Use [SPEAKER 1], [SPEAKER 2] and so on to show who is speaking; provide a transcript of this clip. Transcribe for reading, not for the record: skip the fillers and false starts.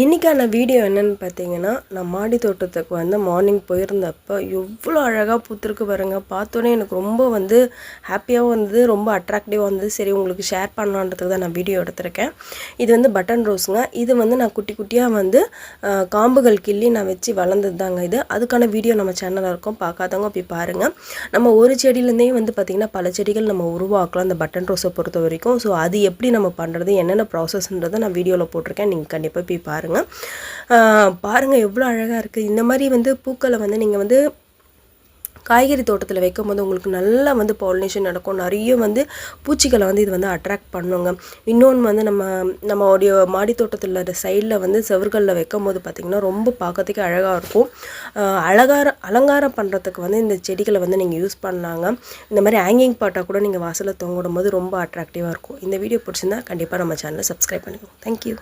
[SPEAKER 1] இன்றைக்கான வீடியோ என்னென்னு பார்த்தீங்கன்னா, நான் மாடி தோட்டத்துக்கு வந்து மார்னிங் போயிருந்தப்போ எவ்வளோ அழகாக பூத்திருக்கு பாருங்க. பார்த்தோன்னே எனக்கு ரொம்ப வந்து ஹாப்பியாகவும் இருந்தது, ரொம்ப அட்ராக்டிவாக இருந்தது. சரி உங்களுக்கு ஷேர் பண்ணலான்றதுக்கு தான் நான் வீடியோ எடுத்திருக்கேன். இது வந்து பட்டன் ரோஸுங்க. இது வந்து நான் குட்டி குட்டியாக வந்து காம்புகள் கிள்ளி நான் வச்சு வளர்ந்தது தாங்க இது. அதுக்கான வீடியோ நம்ம சேனலில் இருக்கும், பார்க்காதவங்க போய் பாருங்கள். நம்ம ஒரு செடியிலேருந்தே வந்து பார்த்திங்கன்னா பல செடிகள் நம்ம உருவாக்கலாம் அந்த பட்டன் ரோஸை பொறுத்த வரைக்கும். ஸோ அது எப்படி நம்ம பண்ணுறது, என்னென்ன ப்ராசஸ்ன்றதை நான் வீடியோவில் போட்டிருக்கேன், நீங்கள் கண்டிப்பாக போய் பாருங்கள். பாருங்கள் எவ்வளோ அழகாக இருக்குது. இந்த மாதிரி வந்து பூக்களை வந்து நீங்கள் வந்து காய்கறி தோட்டத்தில் வைக்கும் போது உங்களுக்கு நல்லா வந்து பாலினேஷன் நடக்கும். நிறைய வந்து பூச்சிகளை வந்து இது வந்து அட்ராக்ட் பண்ணுங்க. இன்னொன்று வந்து நம்மளுடைய மாடி தோட்டத்தில் சைடில் வந்து செவர்களில் வைக்கும் போது பார்த்திங்கன்னா ரொம்ப பார்க்கறதுக்கு அழகாக இருக்கும். அலங்காரம் பண்ணுறதுக்கு வந்து இந்த செடிகளை வந்து நீங்கள் யூஸ் பண்ணாங்க. இந்த மாதிரி ஹேங்கிங் பாட்டாக கூட நீங்கள் வாசலில் தொங்கிடும் போது ரொம்ப அட்ராக்டிவாக இருக்கும். இந்த வீடியோ பிடிச்சிருந்தா கண்டிப்பாக நம்ம சேனலை சப்ஸ்கிரைப் பண்ணிக்கோங்க. தேங்க்யூ.